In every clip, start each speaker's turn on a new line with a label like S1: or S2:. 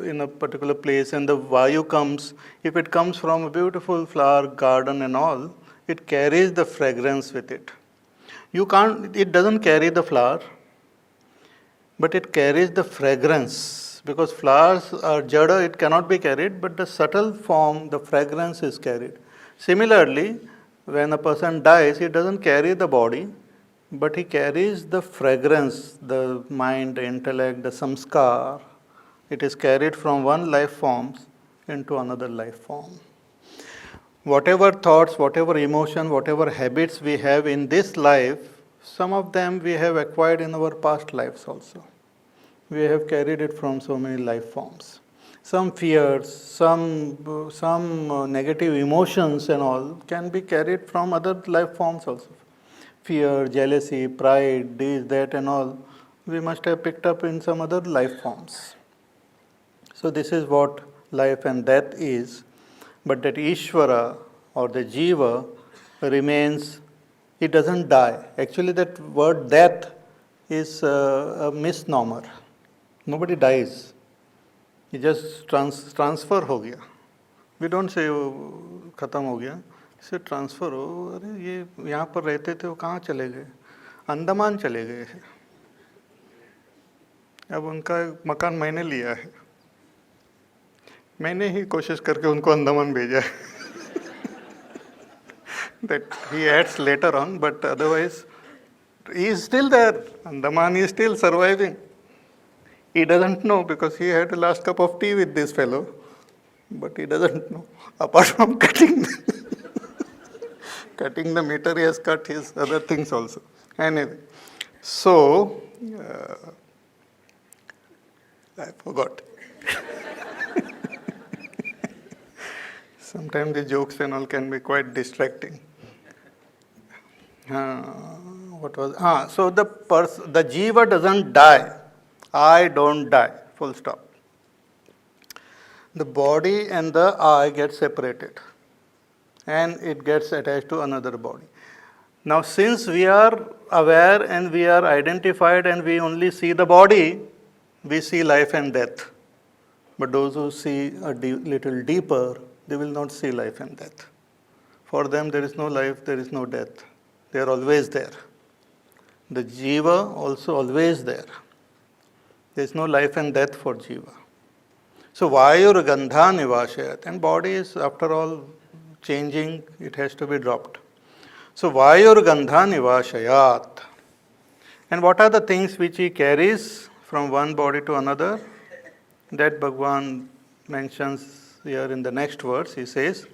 S1: in a particular place and the Vayu comes, if it comes from a beautiful flower garden and all, it carries the fragrance with it. It doesn't carry the flower, but it carries the fragrance. Because flowers are jada, it cannot be carried, but the subtle form, the fragrance is carried. Similarly, when a person dies, he doesn't carry the body, but he carries the fragrance, the mind, the intellect, the samskar. It is carried from one life form into another life form. Whatever thoughts, whatever emotion, whatever habits we have in this life, some of them we have acquired in our past lives also. We have carried it from so many life forms. Some fears, some negative emotions and all can be carried from other life forms also. Fear, jealousy, pride, this, that and all, we must have picked up in some other life forms. So this is what life and death is. But that Ishvara or the Jiva remains, it doesn't die. Actually that word death is a misnomer. Nobody dies. It just transfer हो गया. We don't say खत्म हो गया. इसे transfer हो, अरे ये यहाँ पर रहते थे वो कहाँ चले गए, अंडमान चले गए हैं, अब उनका मकान मैंने लिया है, मैंने ही कोशिश करके उनको अंडमान भेजा है. That he adds later on, but otherwise he is still there. Andaman is still surviving. He doesn't know because he had the last cup of tea with this fellow, but he doesn't know. Apart from cutting the meter, he has cut his other things also. Anyway, so I forgot. Sometimes the jokes and all can be quite distracting. So the jiva doesn't die. I don't die. Full stop. The body and the I get separated, and it gets attached to another body. Now, since we are aware and we are identified and we only see the body, we see life and death. But those who see a little deeper, they will not see life and death. For them, there is no life, there is no death. They are always there. The jiva also always there. There is no life and death for jiva. So vayur gandha nivashayat, and body is after all changing, it has to be dropped. So vayur gandha nivashayat. And what are the things which he carries from one body to another? That Bhagavan mentions here in the next verse. He says,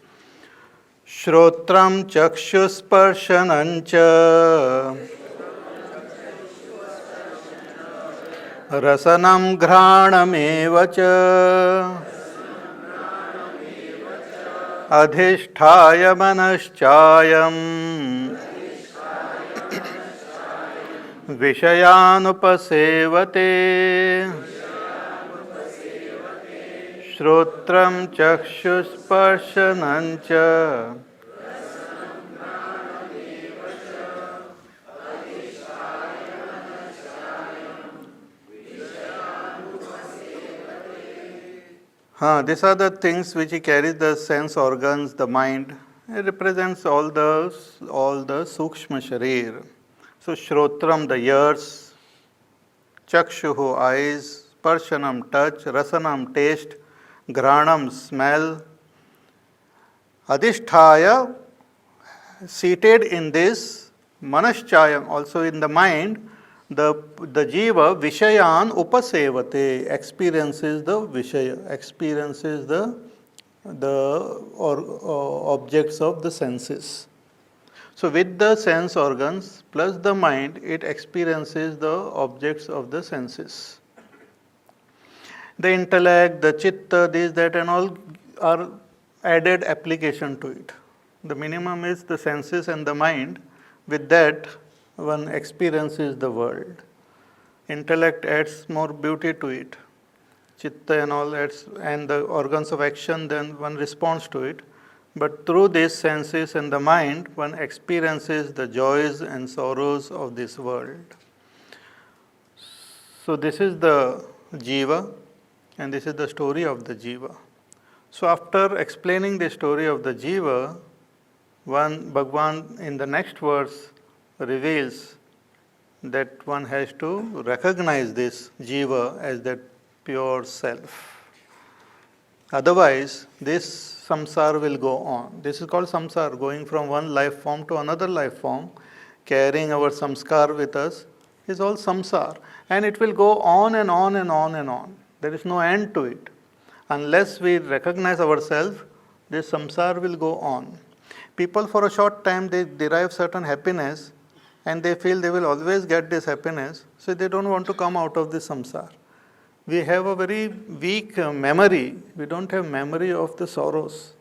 S1: Shrotram chakshusparshanancha Rasanam ghranam adhishthaya manaschayam vishayanupasevate Shrotram chakshusparshanancha. These are the things which he carries, the sense organs, the mind. It represents all the sukshma sharir. So Shrotram, the ears, Chakshuhu, eyes, Sparshanam, touch, Rasanam, taste, Granam, smell, Adhishthaya, seated in this, Manaschayam, also in the mind, the jiva vishayan upasevate, experiences the vishaya, experiences the objects of the senses. So with the sense organs plus the mind, it experiences the objects of the senses. The intellect, the chitta, this, that and all are added application to it. The minimum is the senses and the mind. With that, one experiences the world. Intellect adds more beauty to it. Chitta and all adds, and the organs of action, then one responds to it. But through these senses and the mind, one experiences the joys and sorrows of this world. So this is the jiva. And this is the story of the jiva. So after explaining the story of the jiva, Bhagwan in the next verse reveals that one has to recognize this jiva as that pure self. Otherwise, this samsara will go on. This is called samsara, going from one life form to another life form, carrying our samskar with us, is all samsara. And it will go on and on and on and on. There is no end to it. Unless we recognize ourselves, this samsara will go on. People for a short time, they derive certain happiness and they feel they will always get this happiness, so they don't want to come out of this samsara. We have a very weak memory. We don't have memory of the sorrows.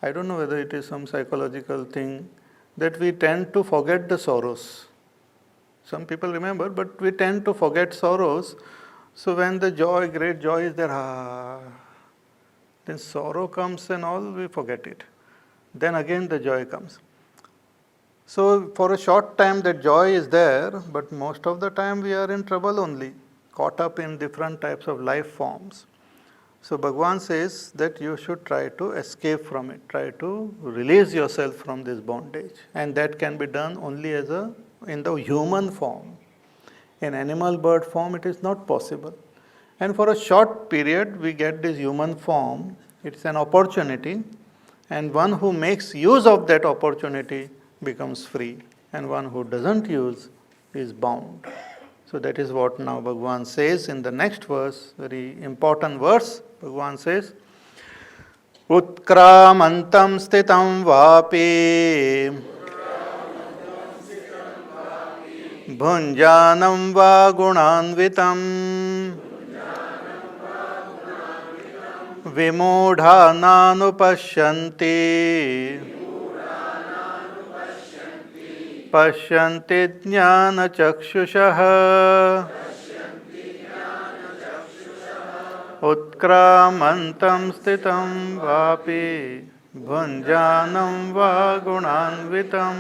S1: I don't know whether it is some psychological thing that we tend to forget the sorrows. Some people remember, but we tend to forget sorrows. So when the joy, great joy is there, then sorrow comes and all, we forget it. Then again the joy comes. So for a short time that joy is there, but most of the time we are in trouble only, caught up in different types of life forms. So Bhagwan says that you should try to escape from it, try to release yourself from this bondage. And that can be done only in the human form. In animal bird form it is not possible. And for a short period we get this human form, it's an opportunity, and one who makes use of that opportunity becomes free, and one who doesn't use is bound. So that is what now Bhagwan says in the next verse, very important verse. Bhagwan says, Utkramantam stitam vapi bhunjanam va gunanvitam vimudhananupashyanti Pashyanti jnana chakshushaha Utkramantam stitam vapi bhunjanam va gunanvitam.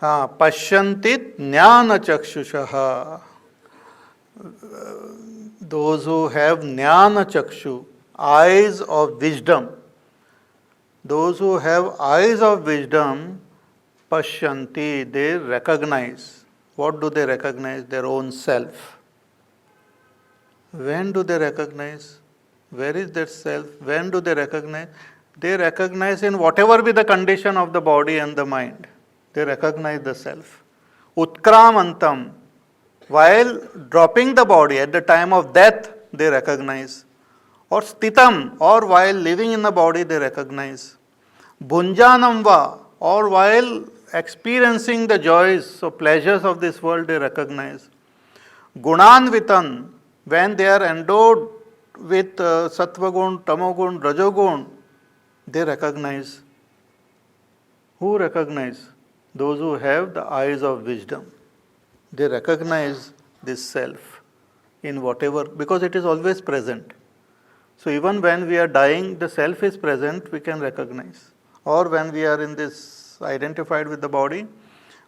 S1: Pashyanti jnana chakshushaha. Those who have jnana chakshu, eyes of wisdom, those who have eyes of wisdom, pashyanti, they recognize. What do they recognize? Their own self. When do they recognize? Where is that self? When do they recognize? They recognize in whatever be the condition of the body and the mind. They recognize the self. Utkramantam, while dropping the body at the time of death, they recognize. Or stitam, or while living in the body, they recognize. Bhunjanamva, or while experiencing the joys or pleasures of this world, they recognize. Gunanvitan, when they are endowed with sattvagun, tamagun, rajogun, they recognize. Who recognize? Those who have the eyes of wisdom. They recognize this self in whatever, because it is always present. So even when we are dying, the self is present, we can recognize. Or when we are in this identified with the body,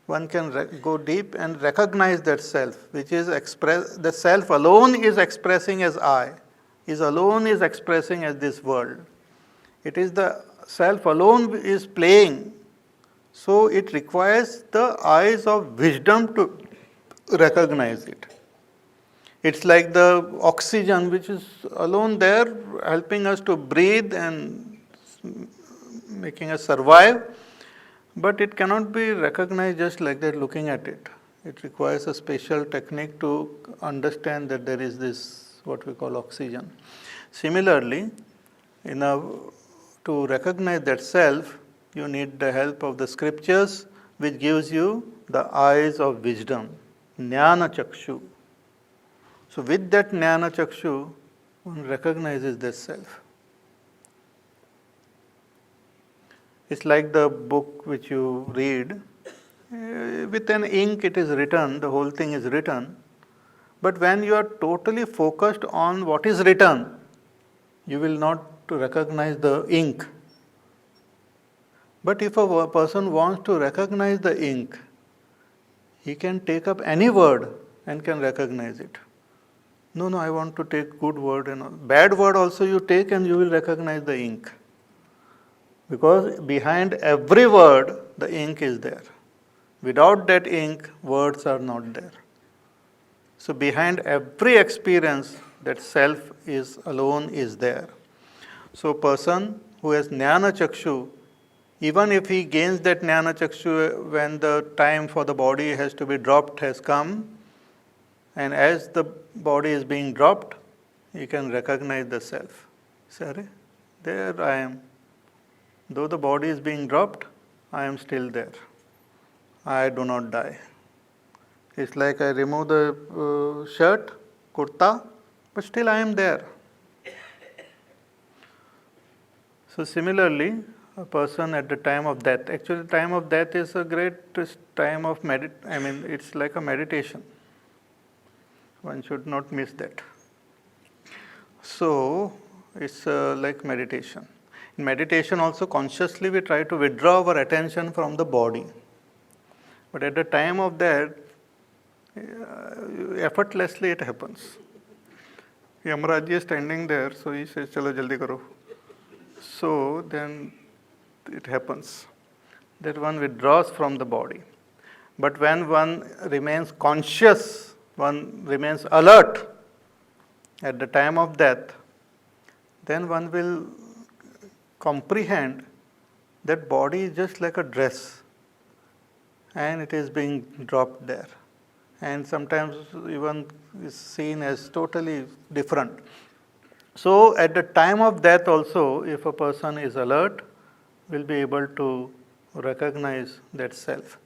S1: one can go deep and recognize that self, which is the self alone is expressing as I, alone is expressing as this world. It is the self alone is playing. So it requires the eyes of wisdom to recognize it. It's like the oxygen which is alone there, helping us to breathe and making us survive, but it cannot be recognized just like that looking at it. It requires a special technique to understand that there is this, what we call oxygen. Similarly, to recognize that self, you need the help of the scriptures, which gives you the eyes of wisdom, jnana chakshu. So with that jnana chakshu, one recognizes this self. It's like the book which you read. With an ink it is written, the whole thing is written. But when you are totally focused on what is written, you will not recognize the ink. But if a person wants to recognize the ink, he can take up any word and can recognize it. No, I want to take good word and all. Bad word also you take and you will recognize the ink. Because behind every word, the ink is there. Without that ink, words are not there. So behind every experience, that self is alone is there. So person who has jnana chakshu, even if he gains that jnana chakshu when the time for the body has to be dropped has come, and as the body is being dropped, he can recognize the self. Say, there I am. Though the body is being dropped, I am still there. I do not die. It's like I remove the shirt, kurta, but still I am there. So similarly, a person at the time of death, actually the time of death is a great time of it's like a meditation. One should not miss that. So it's like meditation. In meditation also consciously we try to withdraw our attention from the body. But at the time of that, effortlessly it happens. Yamaraj is standing there, so he says, "Chalo jaldi karo." So then it happens that one withdraws from the body. But when one remains conscious, one remains alert at the time of death, then one will comprehend that body is just like a dress and it is being dropped there. And sometimes even is seen as totally different. So at the time of death also, if a person is alert, will be able to recognize that self.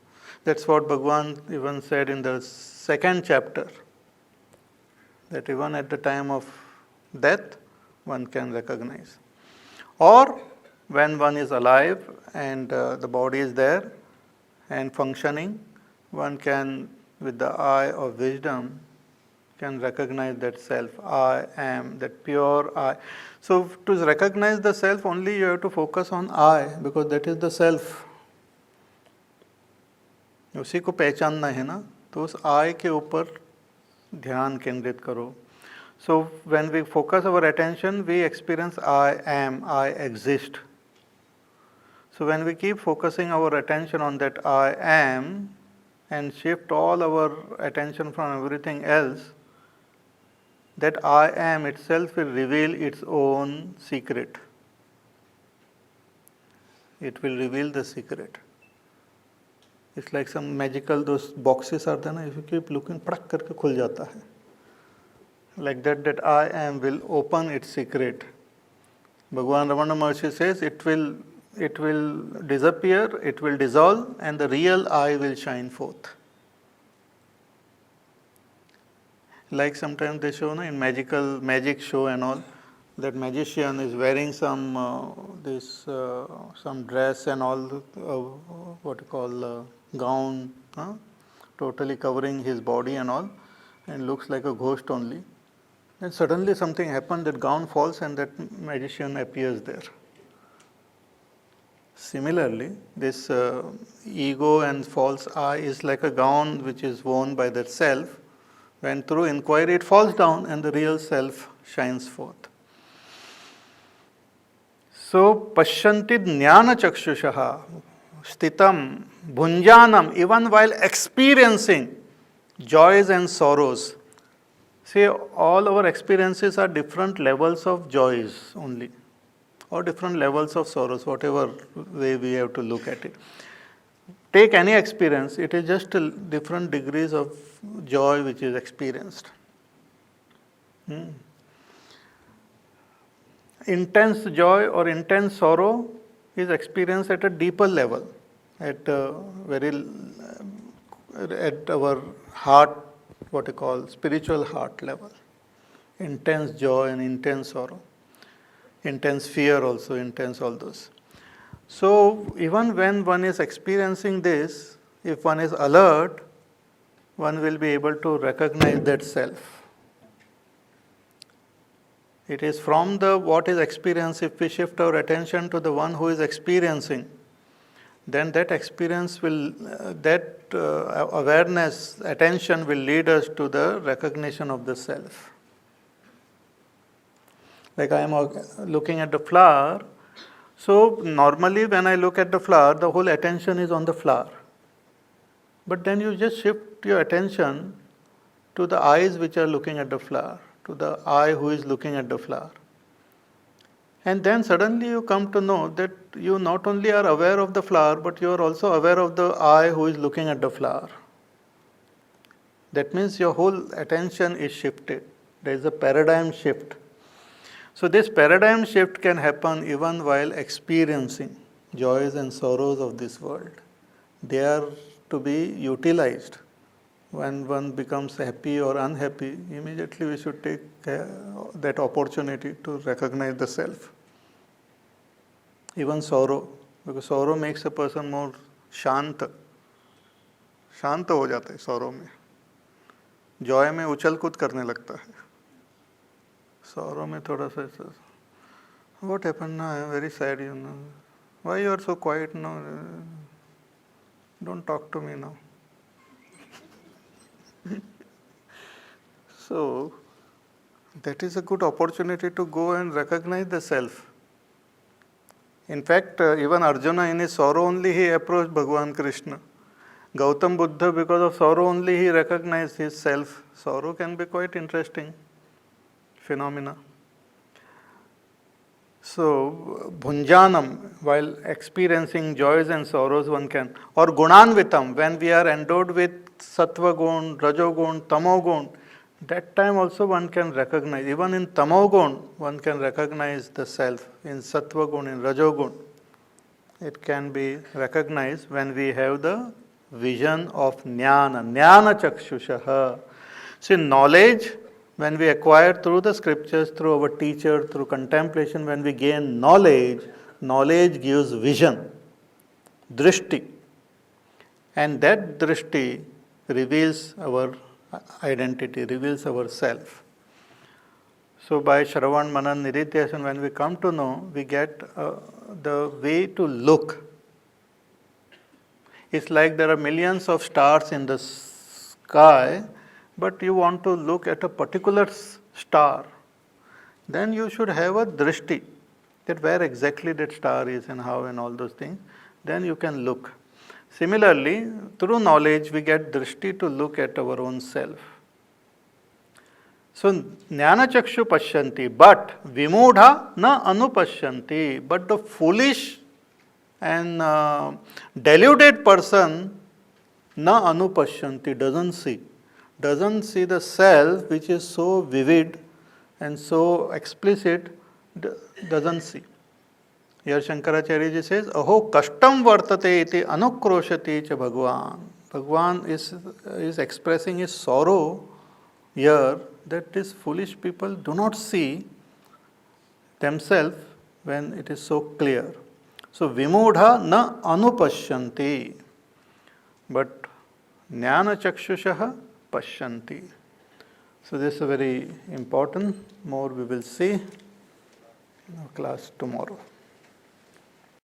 S1: That's what Bhagavan even said in the second chapter, that even at the time of death, one can recognize. Or when one is alive and the body is there and functioning, one can, with the eye of wisdom, can recognize that self. I am, that pure I. So to recognize the self, only you have to focus on I, because that is the self. उसी को पहचानना है ना, तो उस I के ऊपर ध्यान केंद्रित करो. So when we focus our attention, we experience I am, I exist. So when we keep focusing our attention on that I am and shift all our attention from everything else, that I am itself will reveal its own secret. It will reveal the secret. It's like some magical, those boxes are there, na? If you keep looking, पड़क करके खुल जाता है. Like that I am will open its secret. Bhagavan Ramana Maharshi says it will disappear, it will dissolve, and the real I will shine forth. Like sometimes they show in magic show and all, that magician is wearing some dress and all, gown, totally covering his body and all, and looks like a ghost only. Then suddenly something happens, that gown falls and that magician appears there. Similarly, this ego and false I is like a gown which is worn by that self. When through inquiry it falls down and the real self shines forth. So, Pashyanti Jnana Chakshushaha Stitam Bhunjanam, even while experiencing joys and sorrows. See, all our experiences are different levels of joys only, or different levels of sorrows, whatever way we have to look at it. Take any experience, it is just different degrees of joy which is experienced. Intense joy or intense sorrow is experienced at a deeper level, at our heart, what you call spiritual heart level. Intense joy and intense sorrow, intense fear also, intense all those. So even when one is experiencing this, if one is alert, one will be able to recognize that self. It is from what is experienced, if we shift our attention to the one who is experiencing, then that experience will, awareness, attention will lead us to the recognition of the self. Like I am looking at the flower, so normally when I look at the flower, the whole attention is on the flower. But then you just shift your attention to the eyes which are looking at the flower, to the eye who is looking at the flower. And then suddenly you come to know that you not only are aware of the flower, but you are also aware of the eye who is looking at the flower. That means your whole attention is shifted. There is a paradigm shift. So this paradigm shift can happen even while experiencing joys and sorrows of this world. They are to be utilized. When one becomes happy or unhappy, immediately we should take that opportunity to recognize the self. Even sorrow, because sorrow makes a person more शांत हो जाता है sorrow में. Joy में उछल कूद करने लगता है. Sorrow में थोड़ा सा ऐसा, what happened now? I am very sad, you know. Why you are so quiet now? Don't talk to me now. So, that is a good opportunity to go and recognize the self. In fact, even Arjuna in his sorrow only he approached Bhagavan Krishna. Gautam Buddha, because of sorrow only he recognized his self. Sorrow can be quite interesting phenomena. So, bhunjanam, while experiencing joys and sorrows one can, or gunanvitam, when we are endowed with sattva gun, rajo gun, tamo gun, that time also one can recognize. Even in tamo gun, one can recognize the self. In sattva gun, in rajo gun, it can be recognized when we have the vision of jnana chakshushaha. See, knowledge, when we acquire through the scriptures, through our teacher, through contemplation, when we gain knowledge, knowledge gives vision, drishti. And that drishti reveals our identity, reveals our self. So by Shravan, Manan, Nididhyasana, when we come to know, we get the way to look. It's like there are millions of stars in the sky, but you want to look at a particular star. Then you should have a drishti, that where exactly that star is and how and all those things. Then you can look. Similarly, through knowledge, we get drishti to look at our own self. So, jnana chakshu pashyanti, but vimudha na anupashyanti. But the foolish and deluded person na anupashyanti, doesn't see the self which is so vivid and so explicit, doesn't see. Here Shankaracharya says, Aho kashtam vartate iti anukroshati cha Bhagwan. Bhagwan is expressing his sorrow here that these foolish people do not see themselves when it is so clear. So, vimudha na anupashyanti, but jnana chakshushaha pashyanti. So, this is very important. More we will see in our class tomorrow.